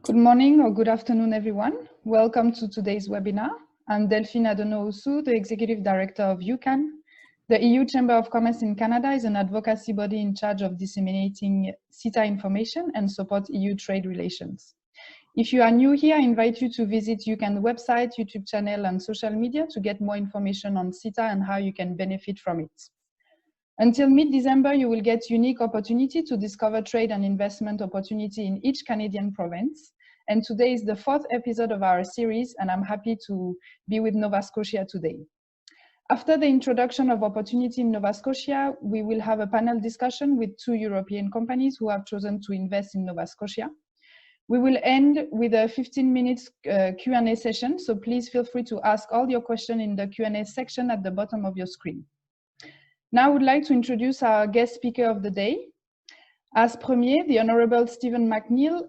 Good morning or good afternoon, everyone. Welcome to today's webinar. I'm Delphine Adono-Oussou, the Executive Director of EUCCAN. The EU Chamber of Commerce in Canada is an advocacy body in charge of disseminating CETA information and support EU trade relations. If you are new here, I invite you to visit EUCCAN's website, YouTube channel, and social media to get more information on CETA and how you can benefit from it. Until mid-December, you will get unique opportunity to discover trade and investment opportunity in each Canadian province. And today is the fourth episode of our series, and I'm happy to be with Nova Scotia today. After the introduction of opportunity in Nova Scotia, we will have a panel discussion with two European companies who have chosen to invest in Nova Scotia. We will end with a 15-minute Q&A session, so please feel free to ask all your questions in the Q&A section at the bottom of your screen. Now I would like to introduce our guest speaker of the day. As Premier, the Honourable Stephen McNeill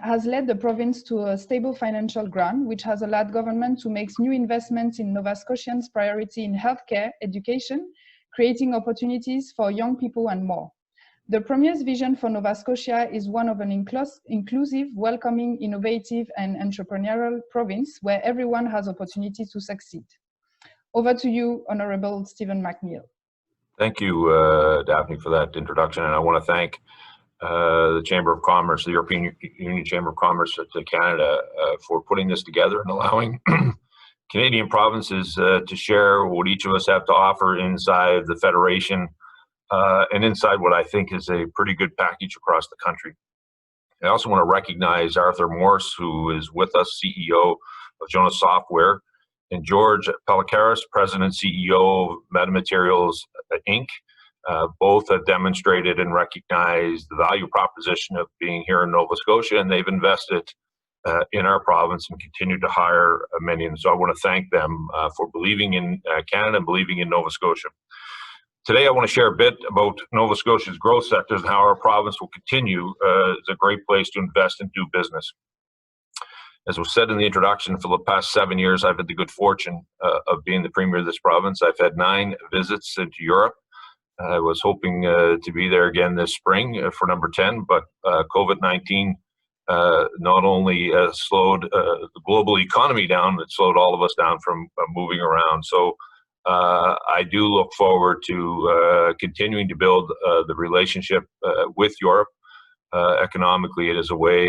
has led the province to a stable financial ground, which has allowed government to make new investments in Nova Scotians' priority in healthcare, education, creating opportunities for young people and more. The Premier's vision for Nova Scotia is one of an inclusive, welcoming, innovative and entrepreneurial province where everyone has opportunity to succeed. Over to you, Honourable Stephen McNeill. Thank you, Daphne, for that introduction, and I want to thank the Chamber of Commerce, the European Union Chamber of Commerce to Canada, for putting this together and allowing Canadian provinces to share what each of us have to offer inside the Federation and inside what I think is a pretty good package across the country. I also want to recognize Arthur Morse, who is with us, CEO of Jonas Software, and George Pelikaris, President and CEO of Metamaterials, Inc. Both have demonstrated and recognized the value proposition of being here in Nova Scotia, and they've invested in our province and continue to hire many. And so I want to thank them for believing in Canada and believing in Nova Scotia. Today I want to share a bit about Nova Scotia's growth sectors and how our province will continue as a great place to invest and do business. As was said in the introduction, for the past 7 years, I've had the good fortune of being the Premier of this province. I've had 9 visits into Europe. I was hoping to be there again this spring for number 10, but COVID-19 not only slowed the global economy down, it slowed all of us down from moving around. So I do look forward to continuing to build the relationship with Europe. Economically, it is a way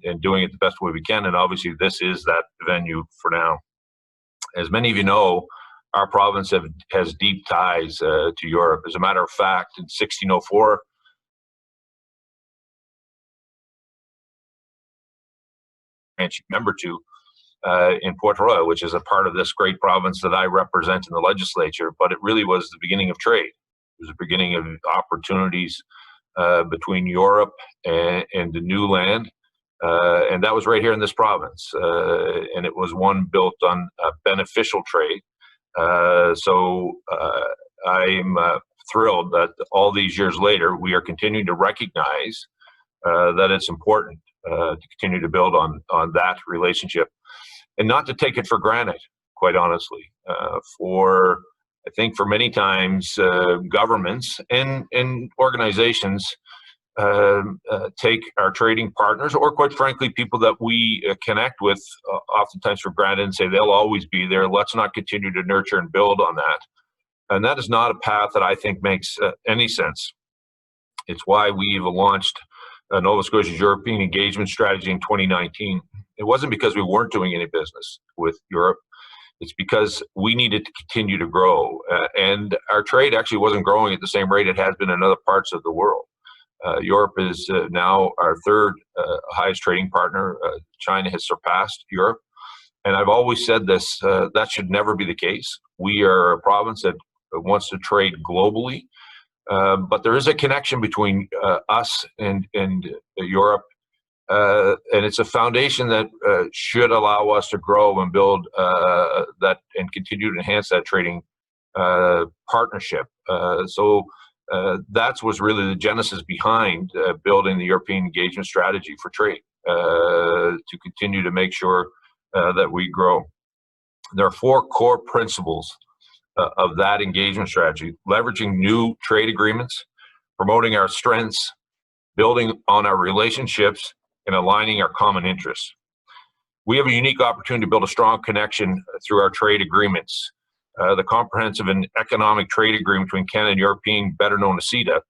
in doing it the best way we can, and obviously this is that venue for now. As many of you know, our province has deep ties to Europe. As a matter of fact, in 1604, member to in Port Royal, which is a part of this great province that I represent in the legislature, but it really was the beginning of trade. It was the beginning of opportunities between Europe and the new land, and that was right here in this province, and it was one built on beneficial trade. So I'm thrilled that all these years later we are continuing to recognize that it's important to continue to build on that relationship and not to take it for granted, quite honestly. I think for many times, governments and organizations take our trading partners, or quite frankly, people that we connect with, oftentimes for granted and say they'll always be there. Let's not continue to nurture and build on that. And that is not a path that I think makes any sense. It's why we've launched Nova Scotia's European Engagement Strategy in 2019. It wasn't because we weren't doing any business with Europe. It's because we needed to continue to grow, and our trade actually wasn't growing at the same rate it has been in other parts of the world. Europe is now our third highest trading partner. China has surpassed Europe, and I've always said this, that should never be the case. We are a province that wants to trade globally, but there is a connection between us and Europe. And it's a foundation that should allow us to grow and build that and continue to enhance that trading partnership. So that was really the genesis behind building the European Engagement Strategy for trade, to continue to make sure that we grow. There are 4 core principles of that engagement strategy: leveraging new trade agreements, promoting our strengths, building on our relationships, and aligning our common interests. We have a unique opportunity to build a strong connection through our trade agreements. The Comprehensive and Economic Trade Agreement between Canada and European, better known as CETA,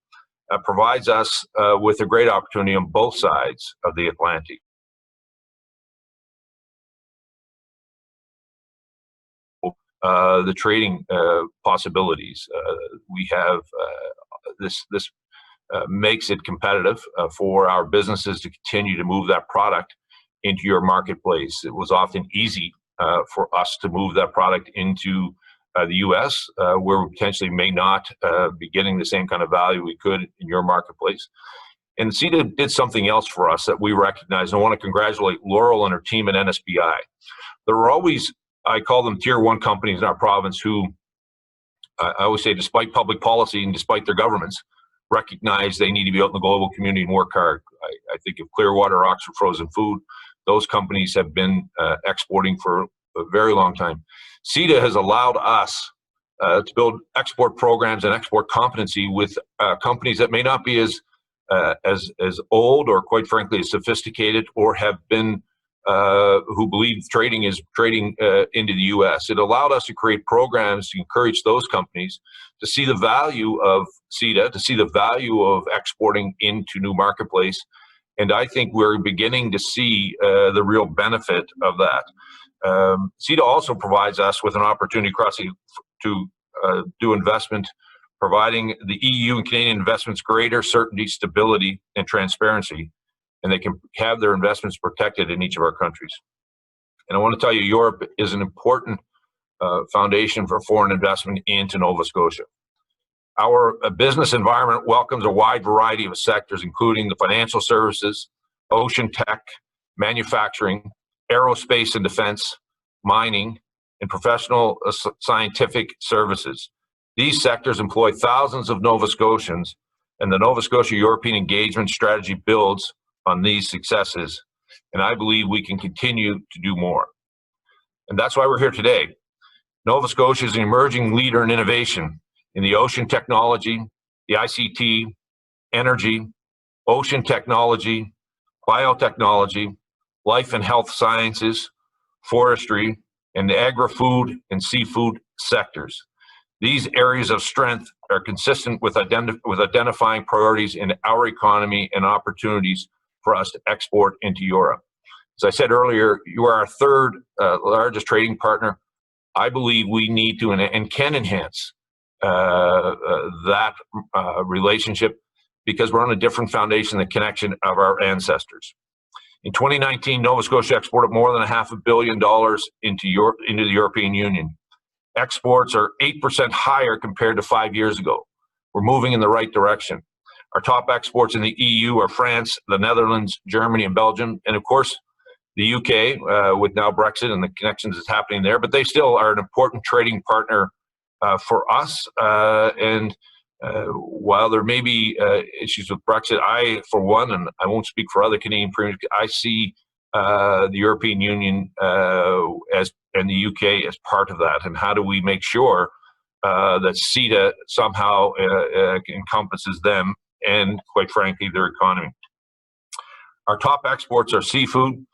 provides us with a great opportunity on both sides of the Atlantic. The trading possibilities we have, this makes it competitive for our businesses to continue to move that product into your marketplace. It was often easy for us to move that product into the U.S., where we potentially may not be getting the same kind of value we could in your marketplace. And CETA did something else for us that we recognize. And I want to congratulate Laurel and her team at NSBI. There were always, I call them tier one companies in our province who, I always say, despite public policy and despite their governments, recognize they need to be out in the global community and work hard. I think of Clearwater, Oxford Frozen Food. Those companies have been exporting for a very long time. CETA has allowed us to build export programs and export competency with companies that may not be as old or, quite frankly, as sophisticated, or have been who believe trading is trading into the U.S. It allowed us to create programs to encourage those companies to see the value of CETA, to see the value of exporting into new marketplace. And I think we're beginning to see the real benefit of that. CETA also provides us with an opportunity to do investment, providing the EU and Canadian investments greater certainty, stability, and transparency, and they can have their investments protected in each of our countries. And I want to tell you, Europe is an important foundation for foreign investment into Nova Scotia. Our business environment welcomes a wide variety of sectors, including the financial services, ocean tech, manufacturing, aerospace and defense, mining, and professional scientific services. These sectors employ thousands of Nova Scotians, and the Nova Scotia European Engagement Strategy builds on these successes, and I believe we can continue to do more. And that's why we're here today. Nova Scotia is an emerging leader in innovation in the ocean technology, the ICT, energy, ocean technology, biotechnology, life and health sciences, forestry, and the agri-food and seafood sectors. These areas of strength are consistent with identifying priorities in our economy and opportunities for us to export into Europe. As I said earlier, you are our third largest trading partner. I believe we need to and can enhance that relationship, because we're on a different foundation, the connection of our ancestors. In 2019, Nova Scotia exported more than $500 million into the European Union. Exports are 8% higher compared to 5 years ago. We're moving in the right direction. Our top exports in the EU are France, the Netherlands, Germany, and Belgium, and of course, the UK, with now Brexit and the connections that's happening there, but they still are an important trading partner for us. And while there may be issues with Brexit, I, for one, and I won't speak for other Canadian premiers, I see the European Union and the UK as part of that. And how do we make sure that CETA somehow encompasses them and, quite frankly, their economy? Our top exports are seafood,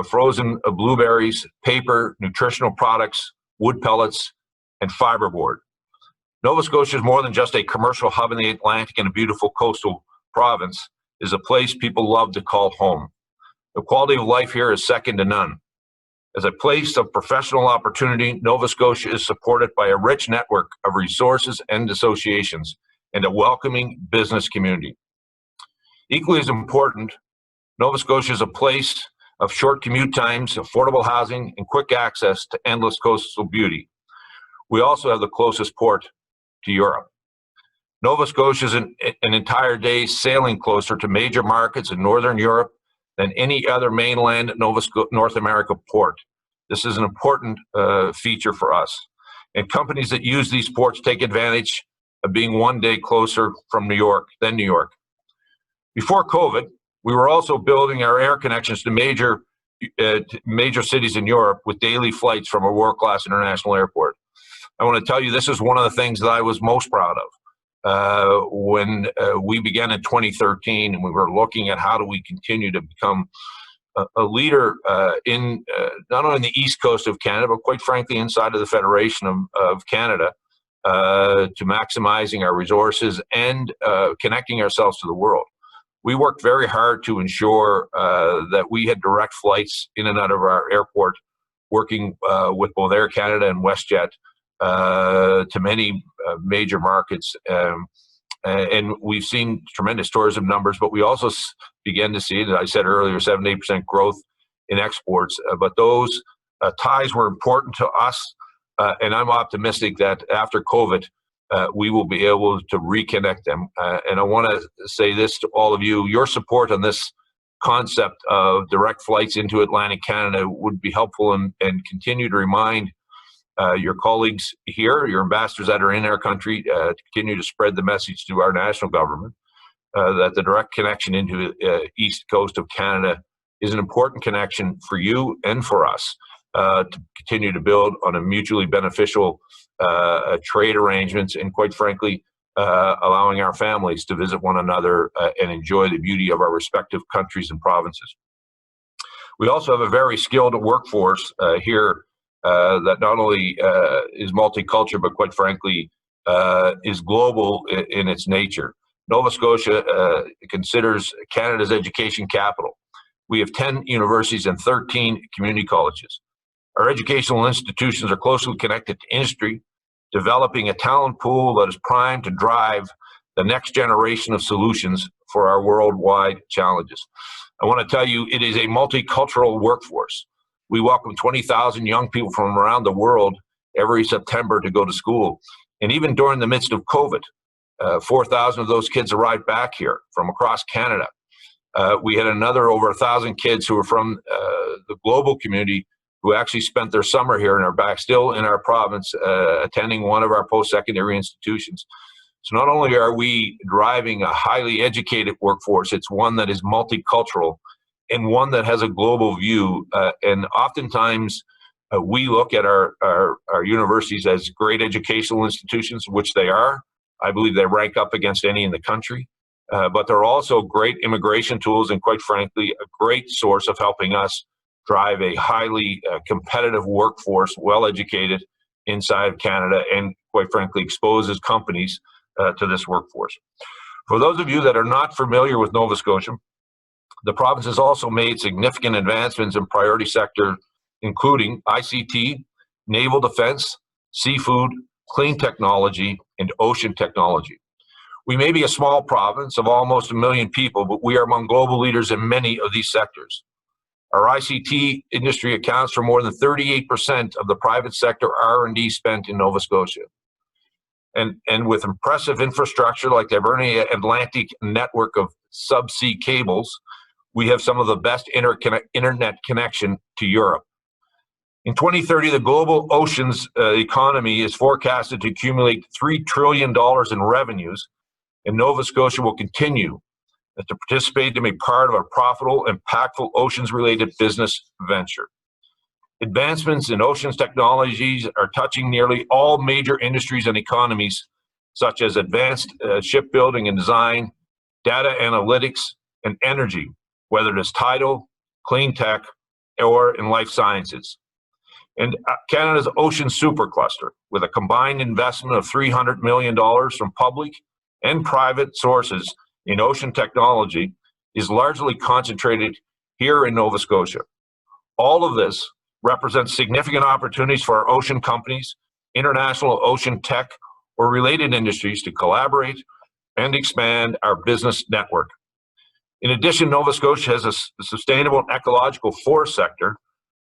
frozen blueberries, paper, nutritional products, wood pellets, and fiberboard. Nova Scotia is more than just a commercial hub in the Atlantic and a beautiful coastal province. It is a place people love to call home. The quality of life here is second to none. As a place of professional opportunity, Nova Scotia is supported by a rich network of resources and associations and a welcoming business community. Equally as important, Nova Scotia is a place of short commute times, affordable housing, and quick access to endless coastal beauty. We also have the closest port to Europe. Nova Scotia is an entire day sailing closer to major markets in Northern Europe than any other mainland North America port. This is an important feature for us. And companies that use these ports take advantage of being one day closer from New York than New York. Before COVID, we were also building our air connections to major cities in Europe with daily flights from a world-class international airport. I want to tell you, this is one of the things that I was most proud of. when we began in 2013, and we were looking at how do we continue to become a leader in not only in the east coast of Canada, but quite frankly inside of the Federation of Canada, to maximizing our resources and connecting ourselves to the world. We worked very hard to ensure that we had direct flights in and out of our airport, working with both Air Canada and WestJet to many major markets. And we've seen tremendous tourism numbers, but we also began to see, as I said earlier, 7-8% growth in exports. But those ties were important to us, and I'm optimistic that after COVID, we will be able to reconnect them. And I want to say this to all of you: your support on this concept of direct flights into Atlantic Canada would be helpful, and continue to remind your colleagues here, your ambassadors that are in our country, to continue to spread the message to our national government that the direct connection into east coast of Canada is an important connection for you and for us to continue to build on a mutually beneficial trade arrangements, and quite frankly, allowing our families to visit one another and enjoy the beauty of our respective countries and provinces. We also have a very skilled workforce here that not only is multicultural, but quite frankly, is global in its nature. Nova Scotia considers Canada's education capital. We have 10 universities and 13 community colleges. Our educational institutions are closely connected to industry, developing a talent pool that is primed to drive the next generation of solutions for our worldwide challenges. I want to tell you, it is a multicultural workforce. We welcome 20,000 young people from around the world every September to go to school. And even during the midst of COVID, 4,000 of those kids arrived back here from across Canada. We had another over 1,000 kids who were from the global community who actually spent their summer here and are back still in our province, attending one of our post-secondary institutions. So not only are we driving a highly educated workforce, it's one that is multicultural and one that has a global view. And oftentimes we look at our universities as great educational institutions, which they are. I believe they rank up against any in the country. But they're also great immigration tools, and quite frankly, a great source of helping us drive a highly competitive workforce, well-educated inside of Canada, and quite frankly, exposes companies to this workforce. For those of you that are not familiar with Nova Scotia, the province has also made significant advancements in priority sector, including ICT, naval defense, seafood, clean technology, and ocean technology. We may be a small province of almost 1 million people, but we are among global leaders in many of these sectors. Our ICT industry accounts for more than 38% of the private sector R&D spent in Nova Scotia. And with impressive infrastructure like the Hibernia Atlantic network of subsea cables, we have some of the best internet connection to Europe. In 2030, the global oceans economy is forecasted to accumulate $3 trillion in revenues, and Nova Scotia will continue to participate and be part of a profitable, impactful oceans-related business venture. Advancements in oceans technologies are touching nearly all major industries and economies, such as advanced shipbuilding and design, data analytics, and energy, whether it is tidal, clean tech, or in life sciences. And Canada's ocean supercluster, with a combined investment of $300 million from public and private sources in ocean technology, is largely concentrated here in Nova Scotia. All of this represents significant opportunities for our ocean companies, international ocean tech, or related industries to collaborate and expand our business network. In addition, Nova Scotia has a sustainable and ecological forest sector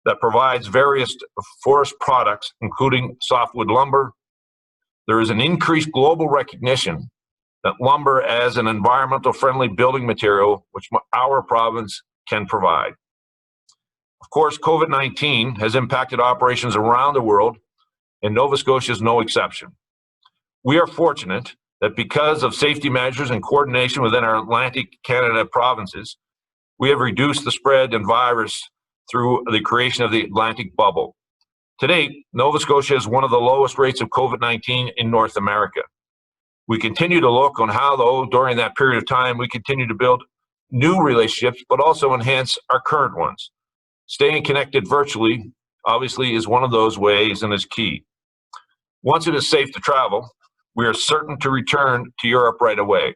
that provides various forest products, including softwood lumber. There is an increased global recognition that lumber as an environmental friendly building material, which our province can provide. Of course, COVID-19 has impacted operations around the world, and Nova Scotia is no exception. We are fortunate that because of safety measures and coordination within our Atlantic Canada provinces, we have reduced the spread of virus through the creation of the Atlantic bubble. To date, Nova Scotia has one of the lowest rates of COVID-19 in North America. We continue to look on how, though, during that period of time, we continue to build new relationships, but also enhance our current ones. Staying connected virtually, obviously, is one of those ways and is key. Once it is safe to travel, we are certain to return to Europe right away.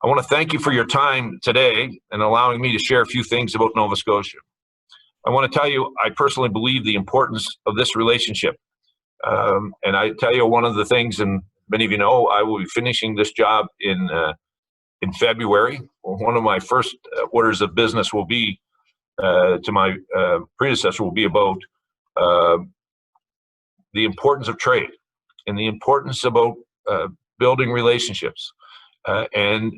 I want to thank you for your time today and allowing me to share a few things about Nova Scotia. I want to tell you, I personally believe the importance of this relationship. And I tell you, one of the things, and many of you know, I will be finishing this job in February. One of my first orders of business will be to my predecessor will be about the importance of trade and the importance about building relationships and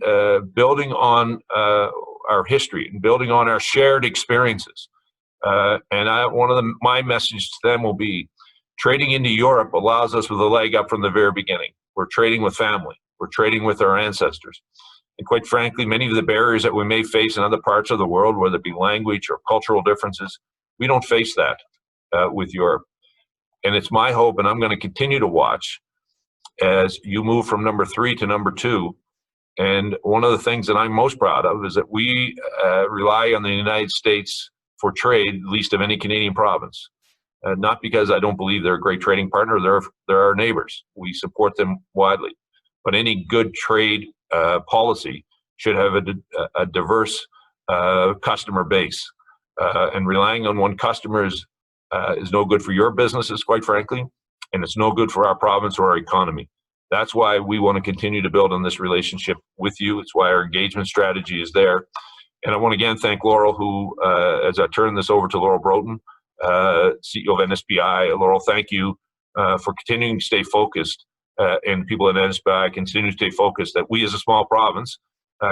building on our history and building on our shared experiences. And one of my messages to them will be, trading into Europe allows us with a leg up from the very beginning. We're trading with family. We're trading with our ancestors. And quite frankly, many of the barriers that we may face in other parts of the world, whether it be language or cultural differences, we don't face that with Europe. And it's my hope, and I'm going to continue to watch as you move from number 3 to number 2. And one of the things that I'm most proud of is that we rely on the United States for trade, least of any Canadian province. Not because I don't believe they're a great trading partner, they're our neighbors. We support them widely. But any good trade policy should have a diverse customer base. And relying on one customer is no good for your businesses, quite frankly, and it's no good for our province or our economy. That's why we want to continue to build on this relationship with you. It's why our engagement strategy is there. And I want to again thank Laurel, who, as I turn this over to Laurel Broughton, CEO of NSPI. Laurel, thank you for continuing to stay focused, and people at NSPI continue to stay focused that we as a small province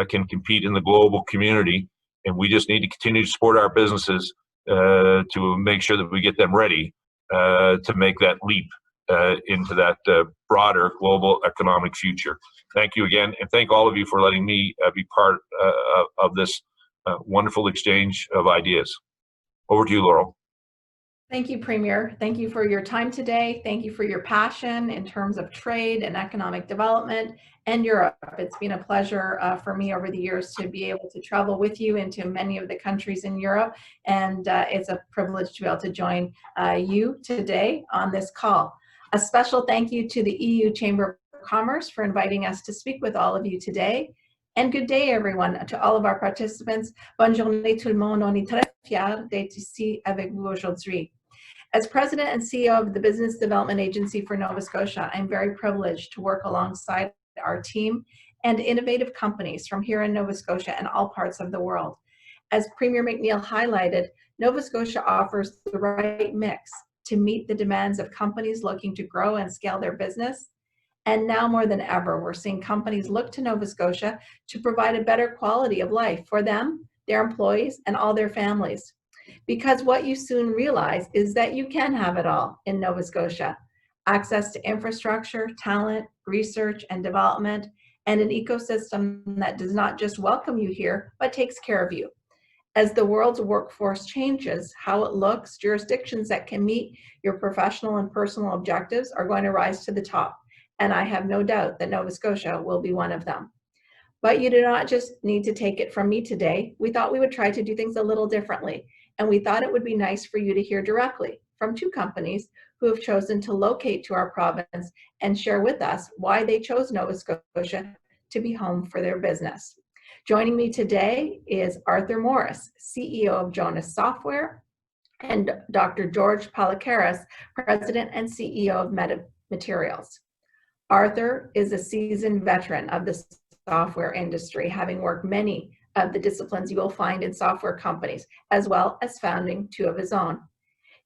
can compete in the global community, and we just need to continue to support our businesses to make sure that we get them ready to make that leap into that broader global economic future. Thank you again, and thank all of you for letting me be part of this wonderful exchange of ideas. Over to you, Laurel. Thank you, Premier. Thank you for your time today. Thank you for your passion in terms of trade and economic development and Europe. It's been a pleasure for me over the years to be able to travel with you into many of the countries in Europe, and it's a privilege to be able to join you today on this call. A special thank you to the EU Chamber of Commerce for inviting us to speak with all of you today. And good day, everyone, to all of our participants. Bonne journée tout le monde. On est très fiers d'être ici avec vous aujourd'hui. As President and CEO of the Business Development Agency for Nova Scotia, I'm very privileged to work alongside our team and innovative companies from here in Nova Scotia and all parts of the world. As Premier McNeil highlighted, Nova Scotia offers the right mix to meet the demands of companies looking to grow and scale their business. And now more than ever, we're seeing companies look to Nova Scotia to provide a better quality of life for them, their employees, and all their families. Because what you soon realize is that you can have it all in Nova Scotia. Access to infrastructure, talent, research, and development, and an ecosystem that does not just welcome you here, but takes care of you. As the world's workforce changes, how it looks, jurisdictions that can meet your professional and personal objectives are going to rise to the top. And I have no doubt that Nova Scotia will be one of them. But you do not just need to take it from me today. We thought we would try to do things a little differently. And we thought it would be nice for you to hear directly from two companies who have chosen to locate to our province and share with us why they chose Nova Scotia to be home for their business. Joining me today is Arthur Morris, CEO of Jonas Software, and Dr. George Palikaris, President and CEO of Metamaterials. Arthur is a seasoned veteran of the software industry, having worked many of the disciplines you will find in software companies, as well as founding two of his own.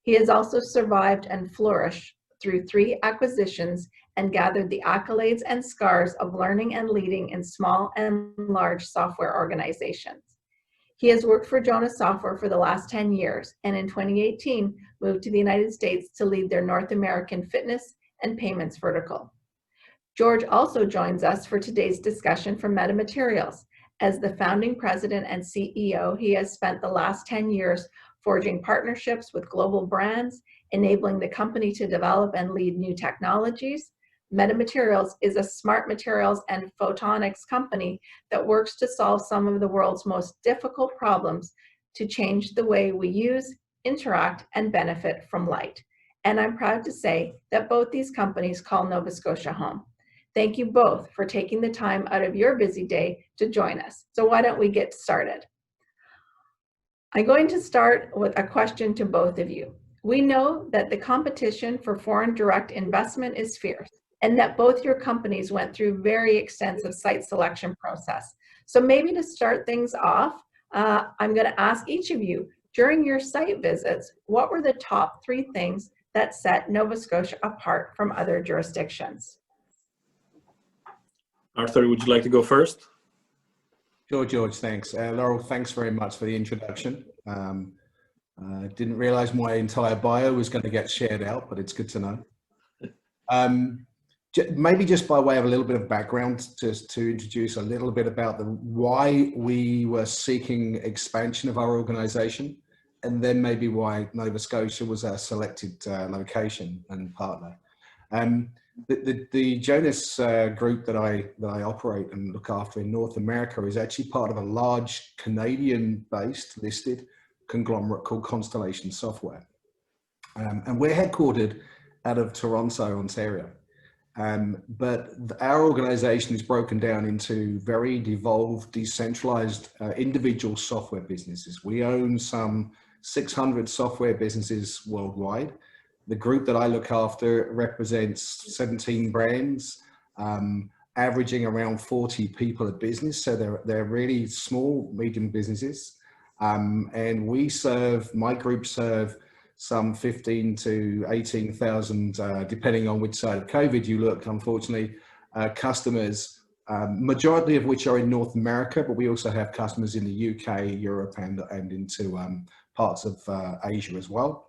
He has also survived and flourished through 3 acquisitions and gathered the accolades and scars of learning and leading in small and large software organizations. He has worked for Jonas Software for the last 10 years, and in 2018 moved to the United States to lead their North American fitness and payments vertical. George also joins us for today's discussion from Metamaterials. As the founding president and CEO, he has spent the last 10 years forging partnerships with global brands, enabling the company to develop and lead new technologies, Metamaterials is a smart materials and photonics company that works to solve some of the world's most difficult problems to change the way we use, interact, and benefit from light. And I'm proud to say that both these companies call Nova Scotia home. Thank you both for taking the time out of your busy day to join us. So why don't we get started? I'm going to start with a question to both of you. We know that the competition for foreign direct investment is fierce, and that both your companies went through very extensive site selection process. So maybe to start things off, I'm going to ask each of you, during your site visits, what were the top 3 things that set Nova Scotia apart from other jurisdictions? Arthur, would you like to go first? Sure, George, thanks. Laurel, thanks very much for the introduction. Didn't realize my entire bio was going to get shared out, but it's good to know. Maybe just by way of a little bit of background, just to introduce a little bit about why we were seeking expansion of our organization, and then maybe why Nova Scotia was our selected location and partner. The Jonas group that I operate and look after in North America is actually part of a large Canadian-based listed conglomerate called Constellation Software. And we're headquartered out of Toronto, Ontario. But our organization is broken down into very devolved, decentralized individual software businesses. We own some 600 software businesses worldwide. The group that I look after represents 17 brands, averaging around 40 people a business. So they're really small, medium businesses. And my group serve some 15 to 18,000, depending on which side of COVID you look, unfortunately, customers, majority of which are in North America, but we also have customers in the UK, Europe, and into parts of Asia as well.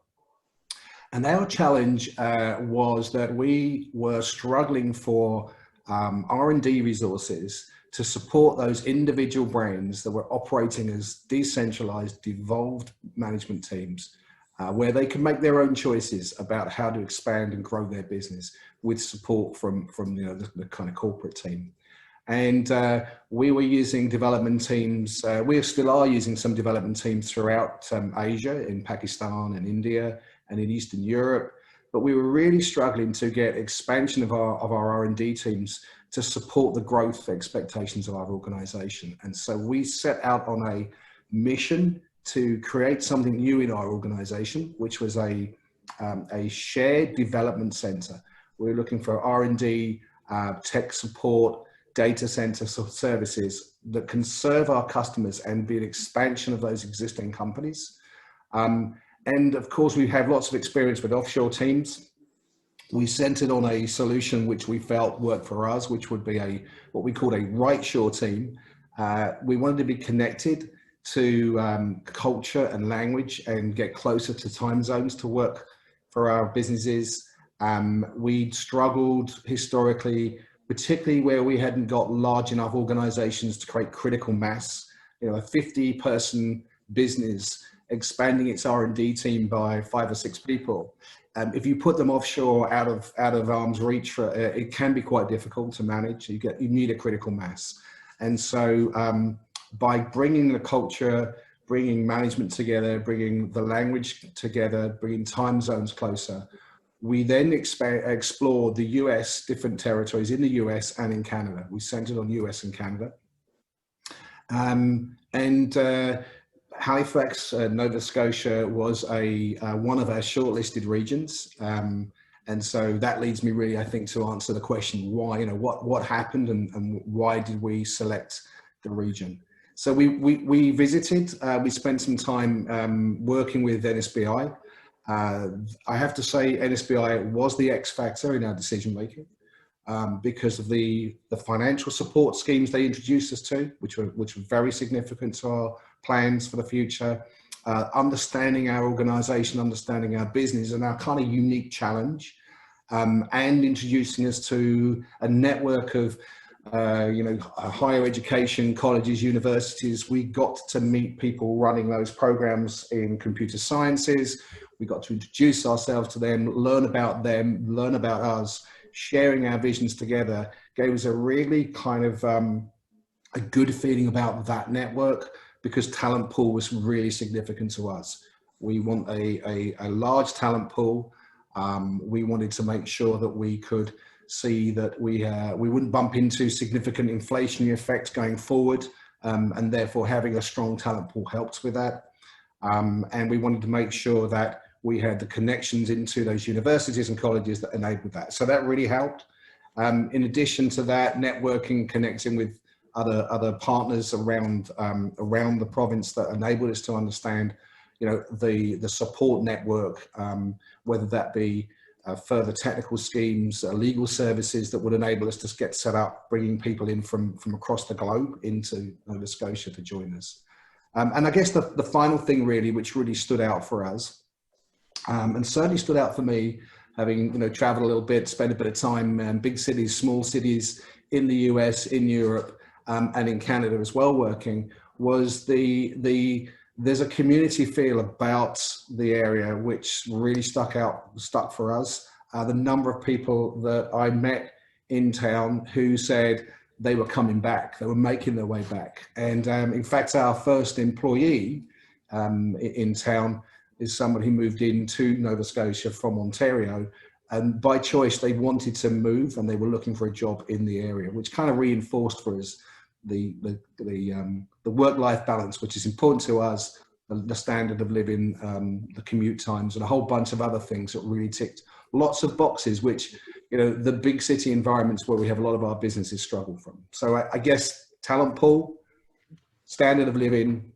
And our challenge was that we were struggling for R&D resources to support those individual brands that were operating as decentralized, devolved management teams, where they can make their own choices about how to expand and grow their business with support from the kind of corporate team. And we were using development teams. We still are using some development teams throughout Asia, in Pakistan and India, and in Eastern Europe, but we were really struggling to get expansion of our R&D teams to support the growth expectations of our organization. And so we set out on a mission to create something new in our organization, which was a shared development center. We were looking for R&D, tech support, data center services that can serve our customers and be an expansion of those existing companies. And of course, we have lots of experience with offshore teams. We centered on a solution which we felt worked for us, which would be what we called a right shore team. We wanted to be connected to culture and language and get closer to time zones to work for our businesses. We struggled historically, particularly where we hadn't got large enough organizations to create critical mass. A 50-person business expanding its R&D team by 5 or 6 people. If you put them offshore out of arm's reach, it can be quite difficult to manage. You need a critical mass. And so by bringing the culture, bringing management together, bringing the language together, bringing time zones closer, we then explored the US, different territories in the US and in Canada. We centered on US and Canada. Halifax, Nova Scotia was one of our shortlisted regions. And so that leads me really, I think, to answer the question, why, what happened and why did we select the region? So we visited, we spent some time working with NSBI. I have to say NSBI was the X factor in our decision making because of the financial support schemes they introduced us to, which were very significant to our plans for the future, understanding our organization, understanding our business and our kind of unique challenge, and introducing us to a network of higher education, colleges, universities. We got to meet people running those programs in computer sciences. We got to introduce ourselves to them, learn about us, sharing our visions together gave us a really kind of a good feeling about that network, because talent pool was really significant to us. We want a large talent pool. We wanted to make sure that we could see that we wouldn't bump into significant inflationary effects going forward, and therefore having a strong talent pool helps with that. And we wanted to make sure that we had the connections into those universities and colleges that enabled that. So that really helped. In addition to that, networking, connecting with other partners around the province that enabled us to understand, you know, the support network, whether that be further technical schemes, legal services that would enable us to get set up, bringing people in from across the globe into Nova Scotia to join us. And I guess the final thing really, which really stood out for us, and certainly stood out for me, having, you know, traveled a little bit, spent a bit of time in big cities, small cities in the US, in Europe, and in Canada as well, working, was there's a community feel about the area which really stuck for us. The number of people that I met in town who said they were coming back, they were making their way back. And in fact, our first employee in town is someone who moved into Nova Scotia from Ontario, and by choice they wanted to move and they were looking for a job in the area, which kind of reinforced for us the work-life balance, which is important to us, the standard of living, the commute times, and a whole bunch of other things that really ticked lots of boxes, which, you know, the big city environments where we have a lot of our businesses struggle from. So I guess talent pool, standard of living,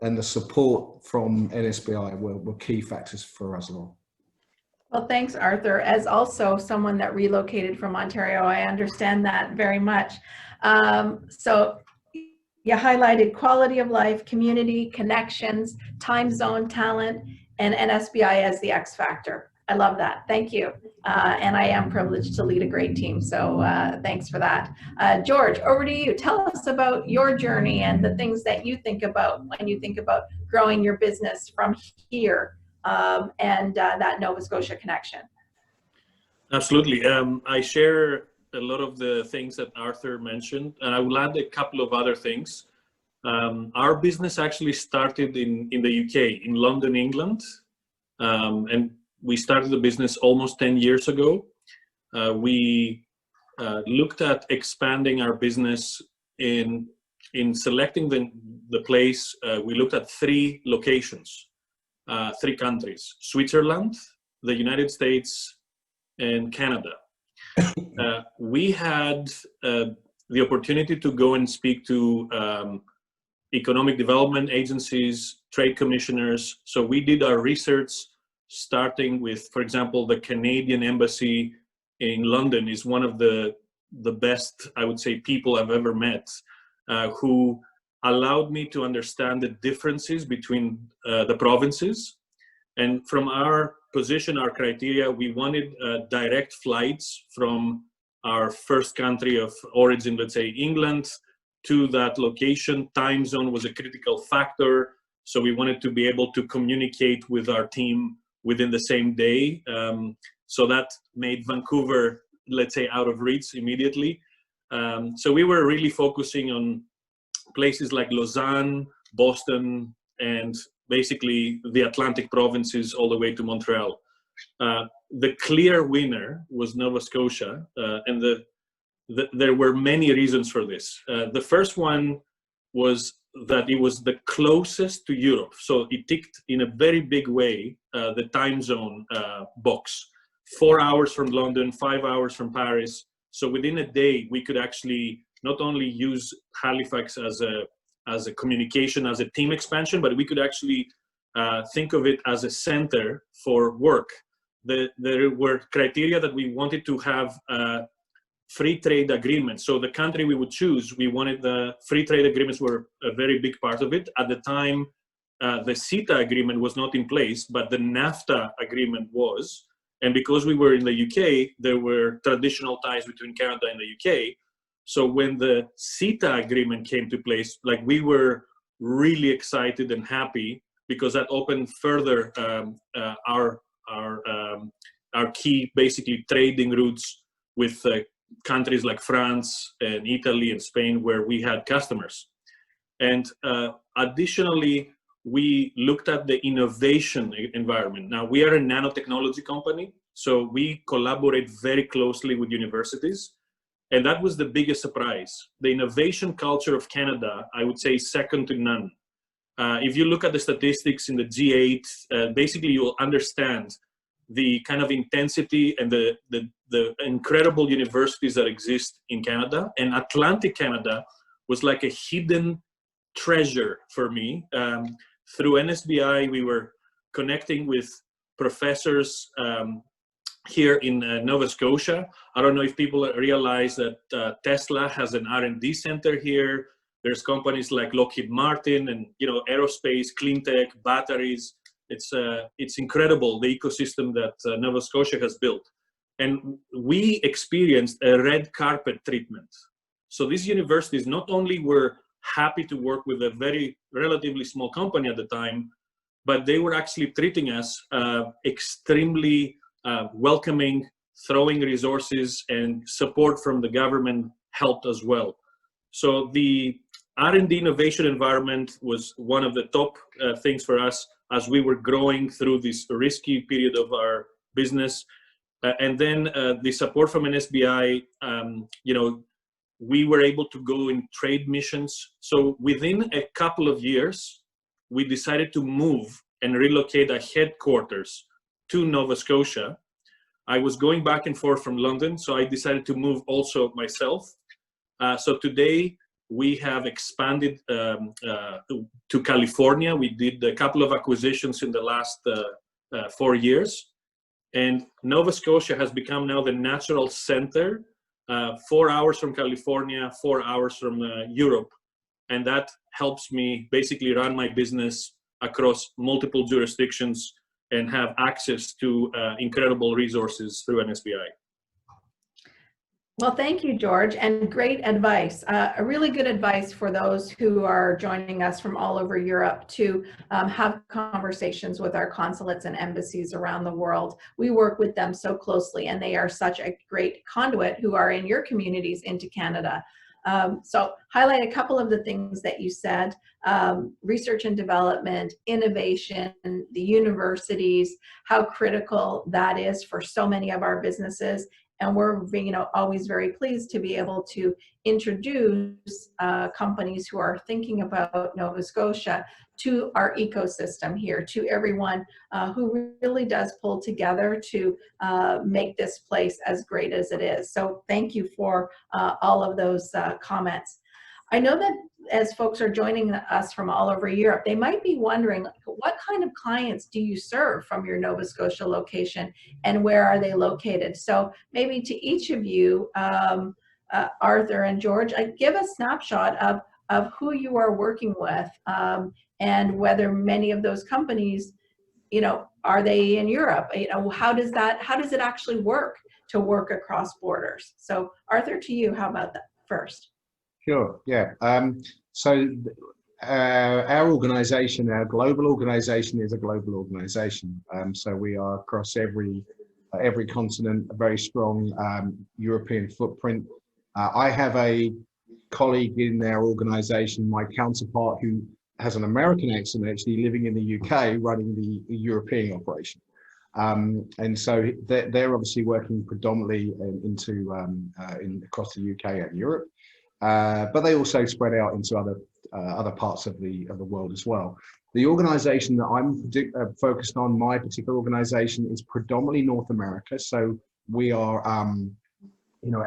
and the support from NSBI were key factors for us all. Well, thanks, Arthur. As also someone that relocated from Ontario, I understand that very much. So you highlighted quality of life, community, connections, time zone, talent, and NSBI as the X factor. I love that. Thank you. And I am privileged to lead a great team. So thanks for that. George, over to you. Tell us about your journey and the things that you think about when you think about growing your business from here and that Nova Scotia connection. Absolutely. I share a lot of the things that Arthur mentioned, and I will add a couple of other things. Our business actually started in the UK, in London, England, and we started the business almost 10 years ago. We looked at expanding our business in selecting the place. We looked at 3 locations, 3 countries: Switzerland, the United States, and Canada. We had the opportunity to go and speak to economic development agencies, trade commissioners. So we did our research, starting with, for example, the Canadian Embassy in London is one of the best, I would say, people I've ever met, who allowed me to understand the differences between the provinces. And from our position, our criteria, we wanted direct flights from our first country of origin, let's say England, to that location. Time zone was a critical factor. So we wanted to be able to communicate with our team within the same day. So that made Vancouver, let's say, out of reach immediately. So we were really focusing on places like Lausanne, Boston, and basically the Atlantic provinces all the way to Montreal. The clear winner was Nova Scotia, and there were many reasons for this. The first one was that it was the closest to Europe. So it ticked in a very big way the time zone box. 4 hours from London, 5 hours from Paris. So within a day, we could actually not only use Halifax as a communication, as a team expansion, but we could actually think of it as a center for work. There were criteria that we wanted to have free trade agreements. So the country we would choose, we wanted the free trade agreements were a very big part of it. At the time, the CETA agreement was not in place, but the NAFTA agreement was. And because we were in the UK, there were traditional ties between Canada and the UK. So when the CETA agreement came to place, like, we were really excited and happy, because that opened further our key, basically, trading routes with countries like France and Italy and Spain, where we had customers. And additionally, we looked at the innovation environment. Now, we are a nanotechnology company, so we collaborate very closely with universities. And that was the biggest surprise. The innovation culture of Canada, I would say, is second to none. If you look at the statistics in the G8, basically you'll understand the kind of intensity and the incredible universities that exist in Canada. And Atlantic Canada was like a hidden treasure for me. Through NSBI, we were connecting with professors here in Nova Scotia. I don't know if people realize that Tesla has an R&D center here. There's companies like Lockheed Martin and, you know, aerospace, clean tech, batteries. It's incredible, the ecosystem that Nova Scotia has built. And we experienced a red carpet treatment. So these universities not only were happy to work with a very relatively small company at the time, but they were actually treating us extremely welcoming, throwing resources, and support from the government helped as well. So the R&D innovation environment was one of the top things for us as we were growing through this risky period of our business. And then the support from NSBI, you know, we were able to go in trade missions. So within a couple of years, we decided to move and relocate our headquarters to Nova Scotia. I was going back and forth from London, so I decided to move also myself. So today we have expanded to California. We did a couple of acquisitions in the last 4 years. And Nova Scotia has become now the natural center, 4 hours from California, 4 hours from Europe. And that helps me basically run my business across multiple jurisdictions and have access to incredible resources through NSBI. Well, thank you, George, and great advice. A really good advice for those who are joining us from all over Europe to have conversations with our consulates and embassies around the world. We work with them so closely, and they are such a great conduit who are in your communities into Canada. So highlight a couple of the things that you said: research and development, innovation, the universities, how critical that is for so many of our businesses. And we're, you know, always very pleased to be able to introduce companies who are thinking about Nova Scotia to our ecosystem here, to everyone who really does pull together to make this place as great as it is. So thank you for all of those comments. I know that as folks are joining us from all over Europe, they might be wondering, what kind of clients do you serve from your Nova Scotia location, and where are they located? So maybe to each of you, Arthur and George, give a snapshot of who you are working with, and whether many of those companies, you know, are they in Europe? You know, how does it actually work to work across borders? So Arthur, to you, how about that first? Sure, yeah. So our organization, our global organization, is a global organization. So we are across every continent, a very strong European footprint. I have a colleague in our organization, my counterpart, who has an American accent, actually living in the UK, running the European operation. And so they're obviously working predominantly across the UK and Europe. But they also spread out into other parts of the world as well. The organization that I'm focused on, my particular organization, is predominantly North America. So we are, you know,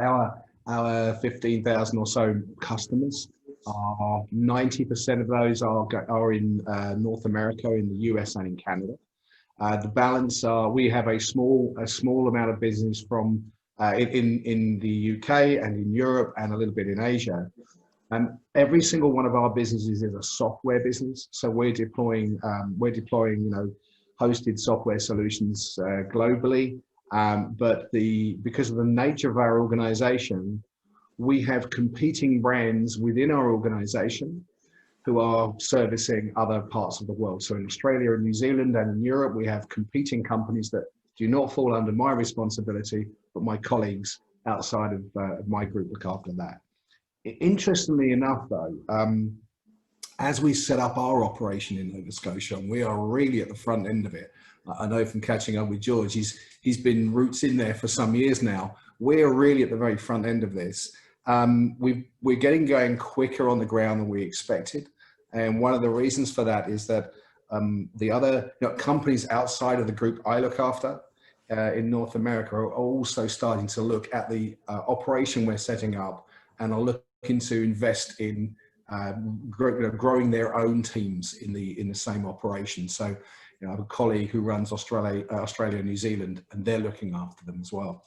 our 15,000 or so customers, 90% of those are in North America, in the US and in Canada. The balance are, we have a small amount of business from in the UK and in Europe and a little bit in Asia. Every single one of our businesses is a software business. So we're deploying, you know, hosted software solutions globally. But because of the nature of our organization, we have competing brands within our organization who are servicing other parts of the world. So in Australia and New Zealand and in Europe, we have competing companies that do not fall under my responsibility, but my colleagues outside of my group look after that. Interestingly enough, though, as we set up our operation in Nova Scotia, and we are really at the front end of it. I know from catching up with George, he's been roots in there for some years now. We're really at the very front end of this. We're getting going quicker on the ground than we expected. And one of the reasons for that is that the other companies outside of the group I look after in North America are also starting to look at the operation we're setting up and are looking to invest in growing their own teams in the same operation. So I have a colleague who runs Australia and New Zealand, and they're looking after them as well.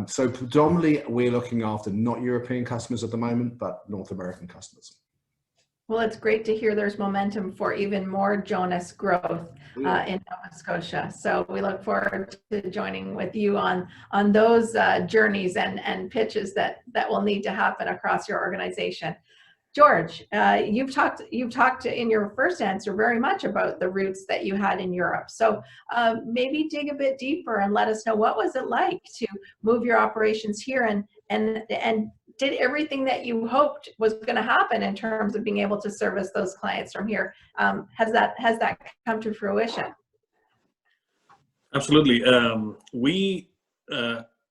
So predominantly we're looking after not European customers at the moment, but North American customers. Well, it's great to hear there's momentum for even more Jonas growth in Nova Scotia. So we look forward to joining with you on those journeys and pitches that will need to happen across your organization. George, you've talked in your first answer very much about the roots that you had in Europe. So maybe dig a bit deeper and let us know, what was it like to move your operations here, and did everything that you hoped was going to happen in terms of being able to service those clients from here? Has that come to fruition? Absolutely. We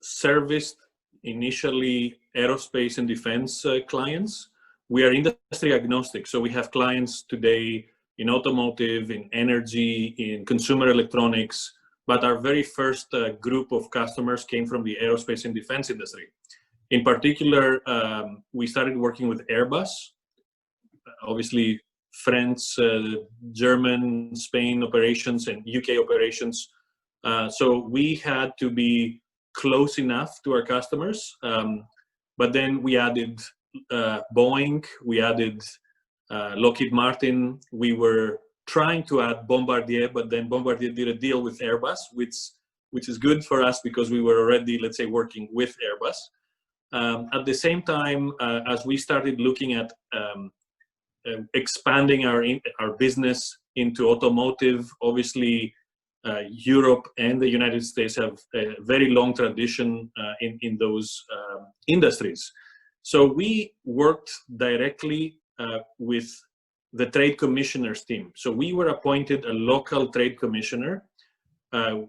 serviced initially aerospace and defense clients. We are industry agnostic, so we have clients today in automotive, in energy, in consumer electronics, but our very first group of customers came from the aerospace and defense industry. In particular, we started working with Airbus, obviously France, German, Spain operations, and UK operations. So we had to be close enough to our customers, but then we added Boeing, we added Lockheed Martin. We were trying to add Bombardier, but then Bombardier did a deal with Airbus, which is good for us because we were already, let's say, working with Airbus. At the same time, as we started looking at expanding our business into automotive, obviously Europe and the United States have a very long tradition in those industries. So we worked directly with the trade commissioners team. So we were appointed a local trade commissioner.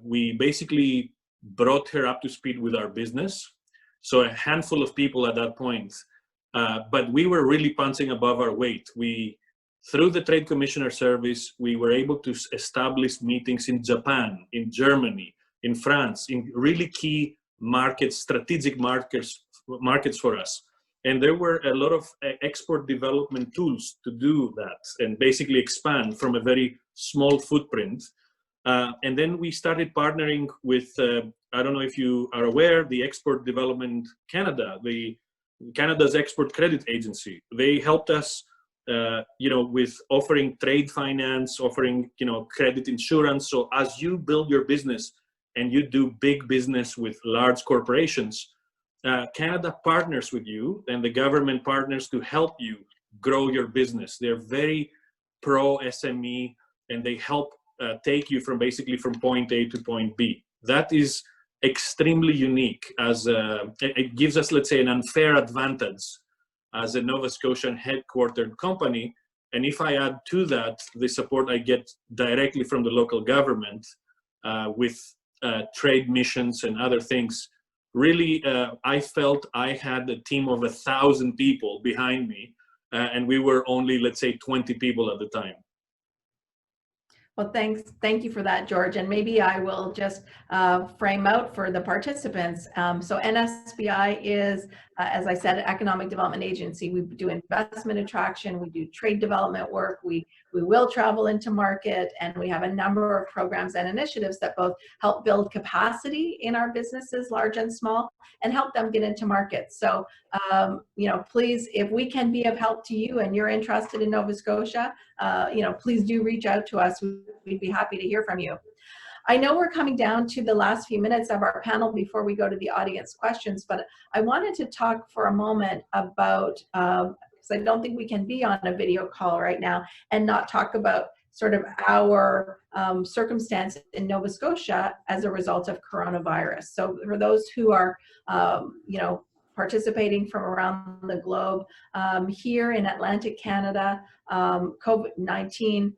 We basically brought her up to speed with our business. So a handful of people at that point, but we were really punching above our weight. Through the Trade Commissioner Service, we were able to establish meetings in Japan, in Germany, in France, in really key markets, strategic markets for us. And there were a lot of export development tools to do that and basically expand from a very small footprint. And then we started partnering with, I don't know if you are aware, the Export Development Canada, Canada's export credit agency. They helped us, with offering trade finance, offering, credit insurance. So as you build your business and you do big business with large corporations, Canada partners with you and the government partners to help you grow your business. They're very pro SME and they help take you from point A to point B. That is extremely unique as it gives us, let's say, an unfair advantage as a Nova Scotian headquartered company. And if I add to that the support I get directly from the local government with trade missions and other things, really, I felt I had a team of 1,000 people behind me, and we were only, let's say, 20 people at the time. Well, thank you for that, George. And maybe I will just frame out for the participants. So NSBI is, as I said, an economic development agency. We do investment attraction, we do trade development work, we will travel into market, and we have a number of programs and initiatives that both help build capacity in our businesses, large and small, and help them get into market. So, please, if we can be of help to you and you're interested in Nova Scotia, please do reach out to us. We'd be happy to hear from you. I know we're coming down to the last few minutes of our panel before we go to the audience questions, but I wanted to talk for a moment about, because I don't think we can be on a video call right now and not talk about sort of our circumstance in Nova Scotia as a result of coronavirus. So for those who are, you know, participating from around the globe, here in Atlantic Canada, COVID-19,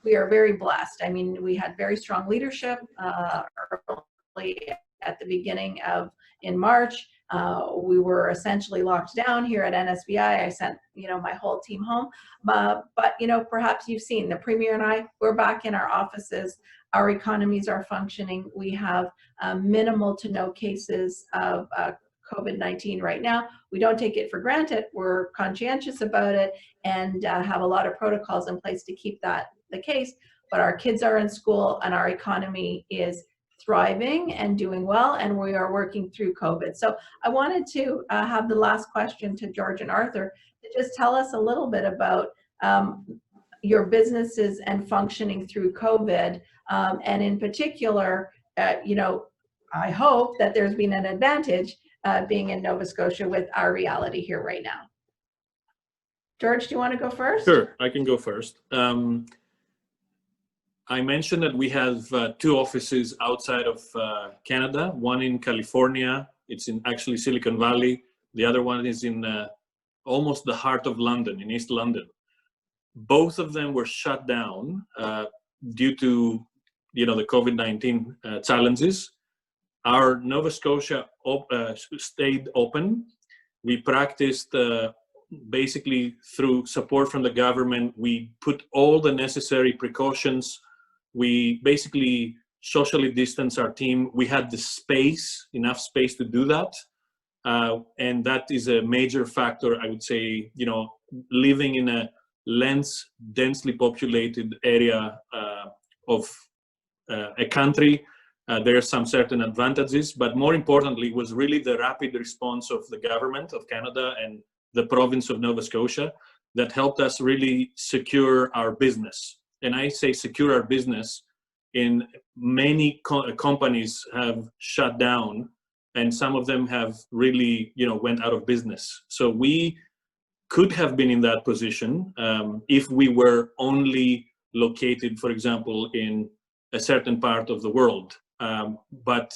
we are very blessed. I mean, we had very strong leadership early at the beginning of in March. We were essentially locked down here at NSBI. I sent, you know, my whole team home. But you know, perhaps you've seen the Premier and I, we're back in our offices. Our economies are functioning. We have minimal to no cases of COVID-19 right now. We don't take it for granted. We're conscientious about it and have a lot of protocols in place to keep that the case. But our kids are in school and our economy is thriving and doing well, and we are working through COVID. So I wanted to have the last question to George and Arthur to just tell us a little bit about your businesses and functioning through COVID, and in particular, you know, I hope that there's been an advantage being in Nova Scotia with our reality here right now. George, do you want to go first? Sure, I can go first. I mentioned that we have two offices outside of Canada, one in California, it's in actually Silicon Valley. The other one is in almost the heart of London, in East London. Both of them were shut down due to, you know, the COVID-19 challenges. Our Nova Scotia stayed open. We practiced basically through support from the government. We put all the necessary precautions. We basically socially distanced our team. We had the space, enough space to do that. And that is a major factor, I would say, you know, living in a less densely populated area of a country. There are some certain advantages, but more importantly was really the rapid response of the government of Canada and the province of Nova Scotia that helped us really secure our business. And I say secure our business in many companies have shut down and some of them have really, you know, went out of business. So we could have been in that position if we were only located, for example, in a certain part of the world. But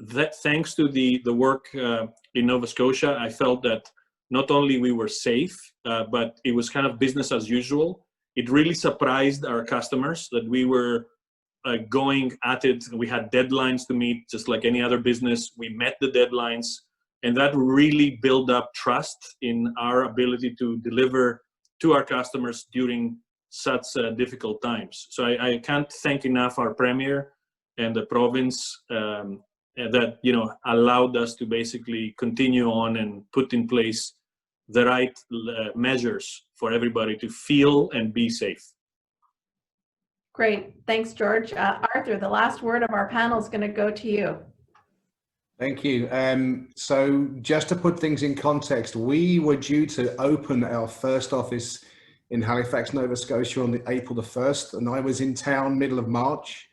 that, thanks to the work in Nova Scotia, I felt that not only we were safe, but it was kind of business as usual. It really surprised our customers that we were going at it. We had deadlines to meet, just like any other business. We met the deadlines, and that really built up trust in our ability to deliver to our customers during such difficult times. So I can't thank enough our Premier and the province that, you know, allowed us to basically continue on and put in place the right measures for everybody to feel and be safe. Great, thanks, George. Arthur, the last word of our panel is going to go to you. Thank you. So just to put things in context, we were due to open our first office in Halifax, Nova Scotia on April the 1st, and I was in town middle of March,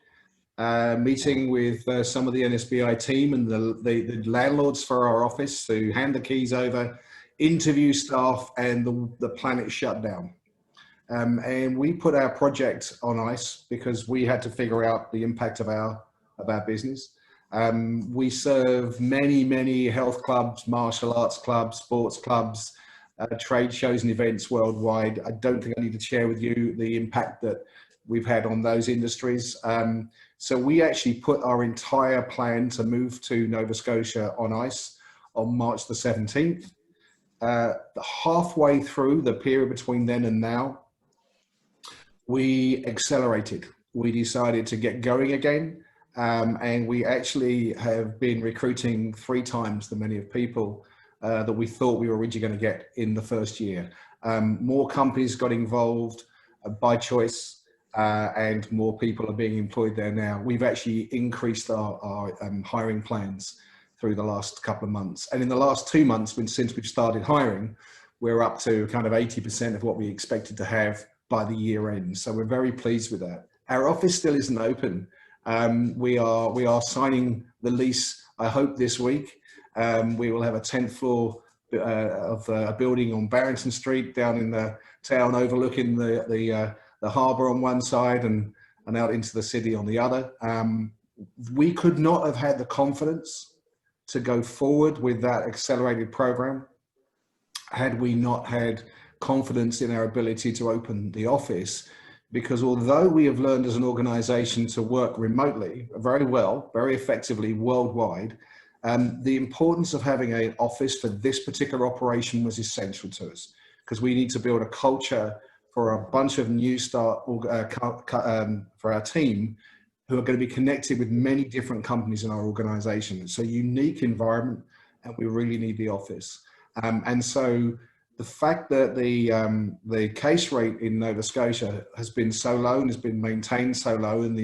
meeting with some of the NSBI team and the landlords for our office to hand the keys over, interview staff, and the planet shut down. And we put our project on ice because we had to figure out the impact of our business. We serve many health clubs, martial arts clubs, sports clubs, trade shows and events worldwide. I don't think I need to share with you the impact that we've had on those industries. So we actually put our entire plan to move to Nova Scotia on ice on March the 17th. Halfway through the period between then and now, we accelerated. We decided to get going again. And we actually have been recruiting 3 times the many of people that we thought we were originally going to get in the first year. More companies got involved by choice, and more people are being employed there now. We've actually increased our hiring plans through the last couple of months. And in the last 2 months, since we've started hiring, we're up to kind of 80% of what we expected to have by the year end. So we're very pleased with that. Our office still isn't open. We are signing the lease, I hope, this week. We will have a 10th floor of a building on Barrington Street down in the town overlooking the the harbour on one side and out into the city on the other. We could not have had the confidence to go forward with that accelerated program had we not had confidence in our ability to open the office. Because although we have learned as an organization to work remotely very well, very effectively worldwide, the importance of having an office for this particular operation was essential to us, because we need to build a culture for a bunch of new start for our team who are going to be connected with many different companies in our organization. It's a unique environment and we really need the office. And so the fact that the case rate in Nova Scotia has been so low and has been maintained so low, and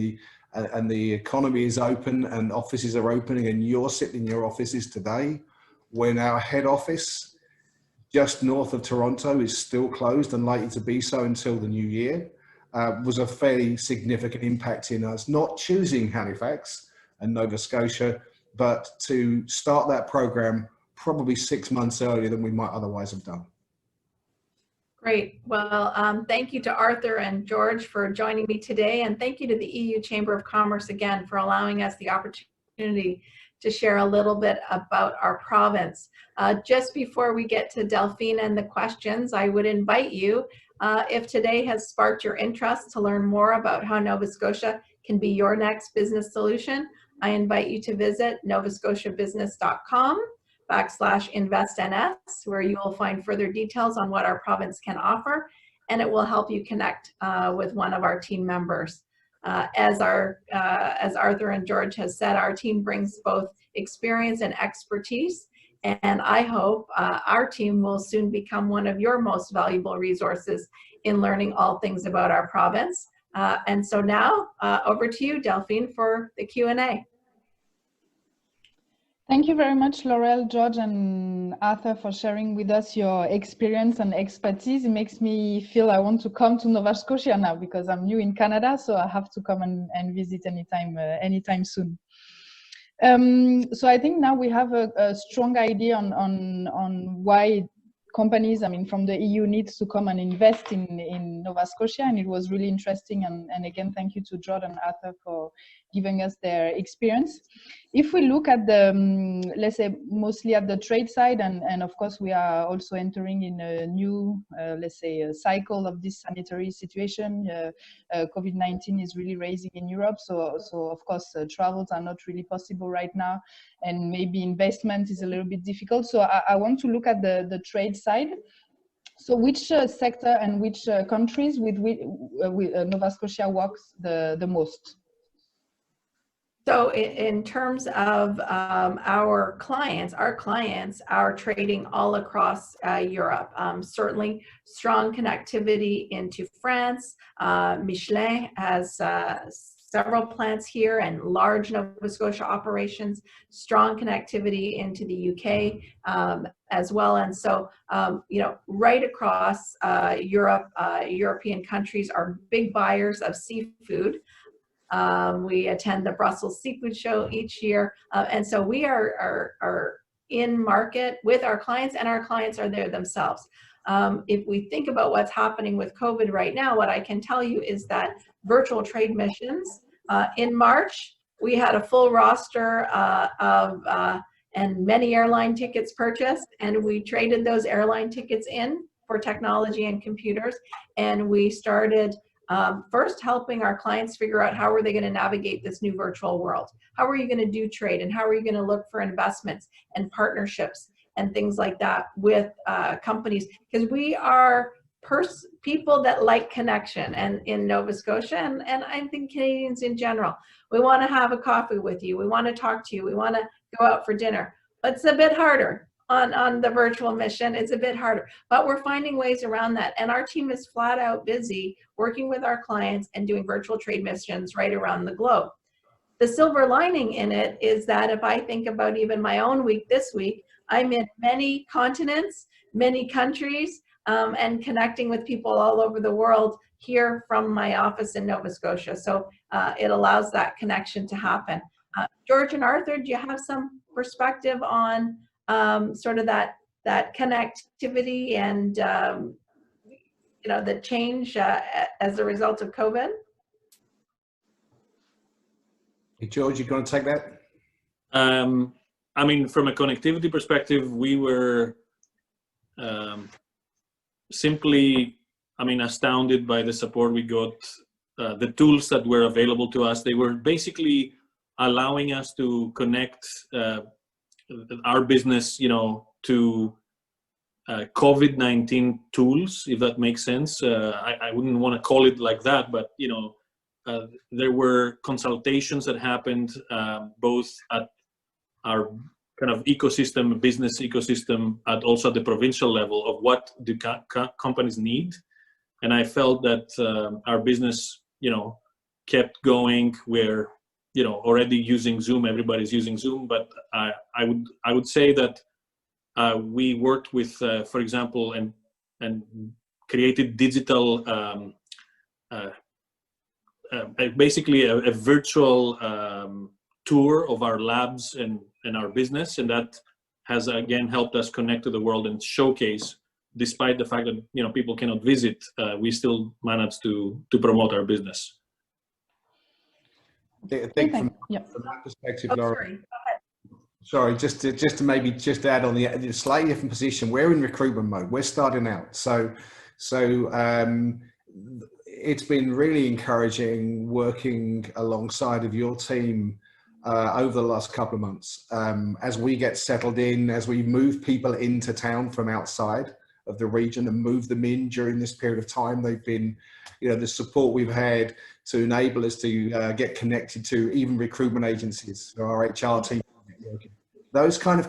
the economy is open and offices are opening, and you're sitting in your offices today when our head office just north of Toronto is still closed and likely to be so until the new year, was a fairly significant impact in us not choosing Halifax and Nova Scotia, but to start that program probably 6 months earlier than we might otherwise have done. Great. Well, thank you to Arthur and George for joining me today, and thank you to the EU Chamber of Commerce again for allowing us the opportunity to share a little bit about our province. Just before we get to Delphine and the questions, I would invite you, if today has sparked your interest to learn more about how Nova Scotia can be your next business solution, I invite you to visit novascotiabusiness.com/investns, where you will find further details on what our province can offer, and it will help you connect with one of our team members. As Arthur and George has said, our team brings both experience and expertise, and I hope our team will soon become one of your most valuable resources in learning all things about our province. And so now, over to you, Delphine, for the Q&A. Thank you very much, Laurel, George, and Arthur, for sharing with us your experience and expertise. It makes me feel I want to come to Nova Scotia now, because I'm new in Canada, so I have to come and visit anytime soon. So I think now we have a strong idea on why companies, I mean, from the EU needs to come and invest in Nova Scotia, and it was really interesting. And again, thank you to George and Arthur for giving us their experience. If we look at the, let's say, mostly at the trade side, and of course we are also entering in a new, let's say, a cycle of this sanitary situation. COVID-19 is really raising in Europe, so of course travels are not really possible right now, and maybe investment is a little bit difficult. So I want to look at the trade side. So which sector and which countries with Nova Scotia works the most? So in terms of our clients are trading all across Europe. Certainly strong connectivity into France. Michelin has several plants here and large Nova Scotia operations, strong connectivity into the UK as well. And so, you know, right across Europe, European countries are big buyers of seafood. We attend the Brussels Seafood Show each year. And so we are in market with our clients, and our clients are there themselves. If we think about what's happening with COVID right now, what I can tell you is that virtual trade missions, in March, we had a full roster and many airline tickets purchased, and we traded those airline tickets in for technology and computers, and we started first helping our clients figure out how are they going to navigate this new virtual world. How are you going to do trade, and how are you going to look for investments and partnerships and things like that with companies? Because we are people that like connection, and in Nova Scotia, and I think Canadians in general, we want to have a coffee with you. We want to talk to you. We want to go out for dinner. But it's a bit harder. On the virtual mission, it's a bit harder, but we're finding ways around that. And our team is flat out busy working with our clients and doing virtual trade missions right around the globe. The silver lining in it is that if I think about even my own week this week, I'm in many continents, many countries, and connecting with people all over the world here from my office in Nova Scotia. So it allows that connection to happen. George and Arthur, do you have some perspective on sort of that connectivity and the change as a result of COVID? Hey, George, you going to take that? I mean, from a connectivity perspective, we were simply, I mean, astounded by the support we got, the tools that were available to us. They were basically allowing us to connect our business, to COVID-19 tools, if that makes sense. I wouldn't want to call it like that, but there were consultations that happened both at our kind of ecosystem, business ecosystem, and also at the provincial level of what do companies need. And I felt that our business, kept going. We're, already using Zoom. Everybody's using Zoom, but I would say that we worked with, for example, and created digital, basically a virtual tour of our labs and our business, and that has again helped us connect to the world and showcase. Despite the fact that people cannot visit, we still manage to promote our business. I think from that perspective, Laura. Sorry. Sorry, just to maybe add on the slightly different position. We're in recruitment mode. We're starting out, so it's been really encouraging working alongside of your team over the last couple of months as we get settled in, as we move people into town from outside of the region and move them in during this period of time. They've been, the support we've had to enable us to get connected to even recruitment agencies, our HR team. Those kind of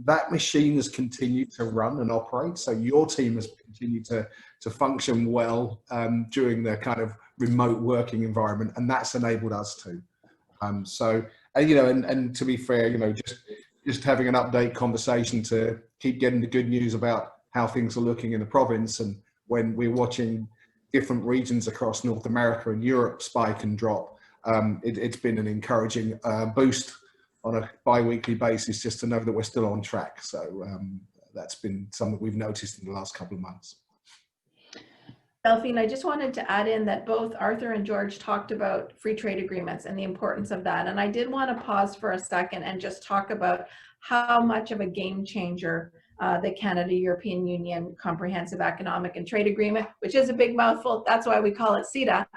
that machine has continued to run and operate. So your team has continued to function well during the kind of remote working environment, and that's enabled us to. And to be fair, just having an update conversation to keep getting the good news about how things are looking in the province, and when we're watching different regions across North America and Europe spike and drop, it's been an encouraging boost on a bi-weekly basis just to know that we're still on track. So that's been something we've noticed in the last couple of months. Delphine, I just wanted to add in that both Arthur and George talked about free trade agreements and the importance of that. And I did want to pause for a second and just talk about how much of a game changer the Canada-European Union Comprehensive Economic and Trade Agreement, which is a big mouthful, that's why we call it CETA,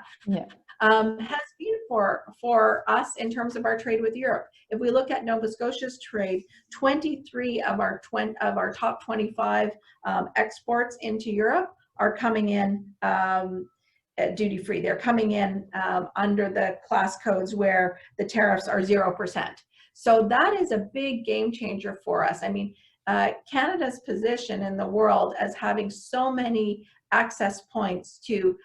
has been for us in terms of our trade with Europe. If we look at Nova Scotia's trade, 23 of our top 25 exports into Europe are coming in duty-free. They're coming in under the class codes where the tariffs are 0%. So that is a big game changer for us. I mean, Canada's position in the world as having so many access points to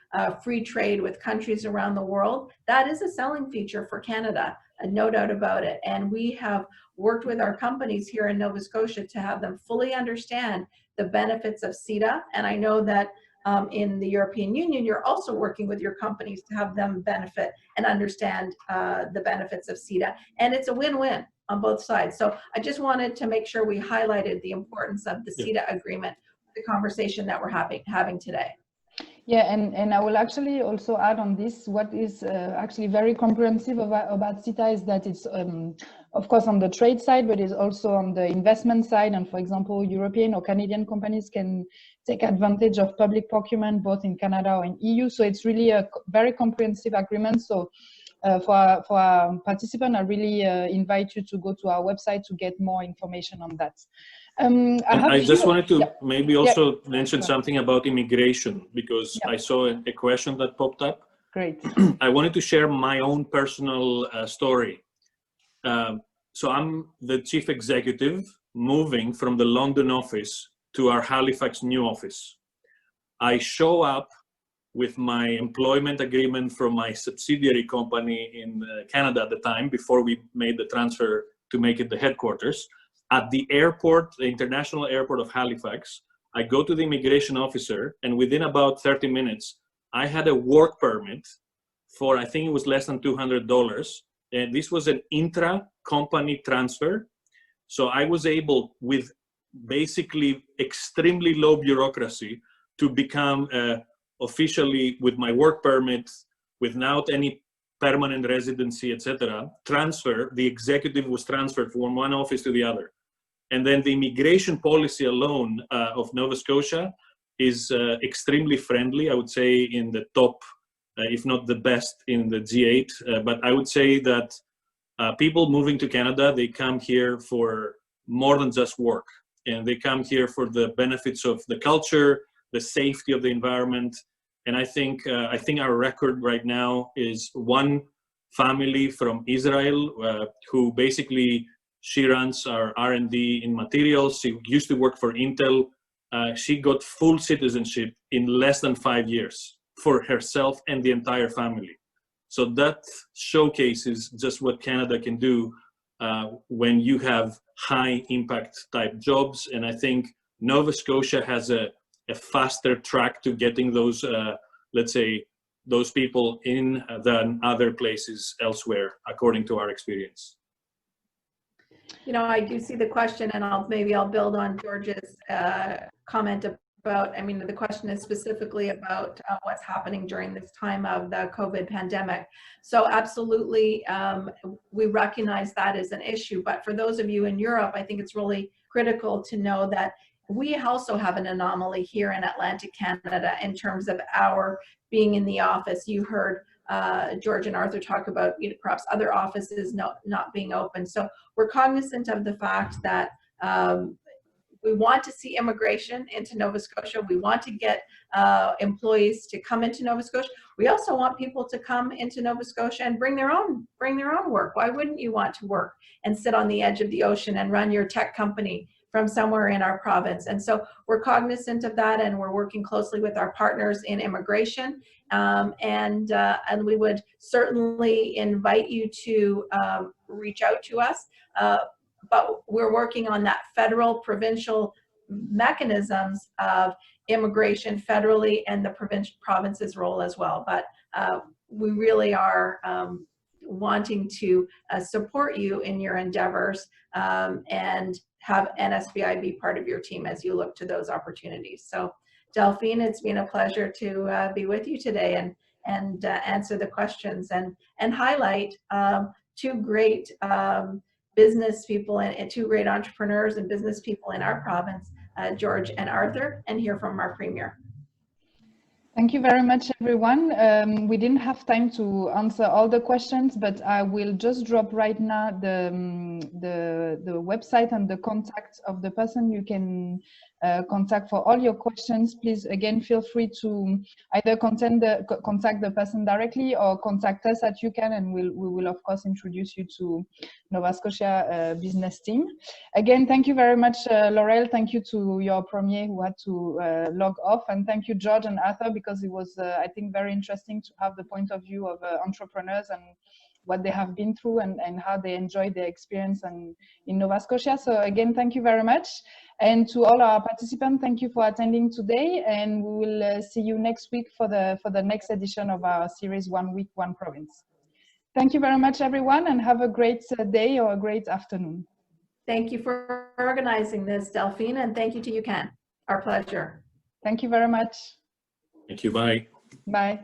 free trade with countries around the world, that is a selling feature for Canada, no doubt about it. And we have worked with our companies here in Nova Scotia to have them fully understand the benefits of CETA. And I know that in the European Union, you're also working with your companies to have them benefit and understand the benefits of CETA. And it's a win-win on both sides. So I just wanted to make sure we highlighted the importance of the CETA agreement, the conversation that we're having today. Yeah, and I will actually also add on this, what is actually very comprehensive about CETA is that it's, of course, on the trade side, but it's also on the investment side. And for example, European or Canadian companies can take advantage of public procurement, both in Canada or in EU. So it's really a very comprehensive agreement. So for our participant, I really invite you to go to our website to get more information on that. I just wanted to maybe also mention something about immigration, because I saw a question that popped up. Great. I wanted to share my own personal story. So I'm the chief executive moving from the London office to our Halifax new office. I show up with my employment agreement from my subsidiary company in Canada at the time, before we made the transfer to make it the headquarters. At the airport, the international airport of Halifax, I go to the immigration officer, and within about 30 minutes, I had a work permit for, I think it was less than $200. And this was an intra-company transfer. So I was able, with basically extremely low bureaucracy, to become a officially with my work permit, without any permanent residency, etc., the executive was transferred from one office to the other. And then the immigration policy alone of Nova Scotia is extremely friendly, I would say in the top, if not the best in the G8. But I would say that people moving to Canada, they come here for more than just work. And they come here for the benefits of the culture, the safety of the environment. And I think our record right now is one family from Israel who basically, she runs our R&D in materials. She used to work for Intel. She got full citizenship in less than 5 years for herself and the entire family. So that showcases just what Canada can do when you have high impact type jobs. And I think Nova Scotia has a faster track to getting those, let's say, those people in than other places elsewhere, according to our experience. You know, I do see the question, and maybe I'll build on George's comment about, I mean, the question is specifically about what's happening during this time of the COVID pandemic. So absolutely, we recognize that as an issue. But for those of you in Europe, I think it's really critical to know that we also have an anomaly here in Atlantic Canada in terms of our being in the office. You heard George and Arthur talk about, you know, perhaps other offices not being open. So we're cognizant of the fact that we want to see immigration into Nova Scotia. We want to get employees to come into Nova Scotia. We also want people to come into Nova Scotia and bring their own work. Why wouldn't you want to work and sit on the edge of the ocean and run your tech company from somewhere in our province? And so we're cognizant of that, and we're working closely with our partners in immigration. And we would certainly invite you to reach out to us. But we're working on that federal, provincial mechanisms of immigration federally and the province's role as well. But we really are wanting to support you in your endeavors and have NSBI be part of your team as you look to those opportunities. So Delphine, it's been a pleasure to be with you today and answer the questions and highlight two great business people and two great entrepreneurs and business people in our province, George and Arthur, and hear from our Premier. Thank you very much, everyone. We didn't have time to answer all the questions, but I will just drop right now the website and the contact of the person you can contact for all your questions. Please, again, feel free to either contact the person directly or contact us at EUCCAN, and we will, of course, introduce you to Nova Scotia business team. Again, thank you very much, Laurel. Thank you to your premier who had to log off, and thank you, George and Arthur, because it was, I think, very interesting to have the point of view of entrepreneurs and what they have been through and how they enjoyed their experience in Nova Scotia. So again, thank you very much. And to all our participants, thank you for attending today. And we will see you next week for the next edition of our series, 1 Week, 1 Province. Thank you very much, everyone, and have a great day or a great afternoon. Thank you for organizing this, Delphine, and thank you to EUCCAN. Our pleasure. Thank you very much. Thank you. Bye. Bye.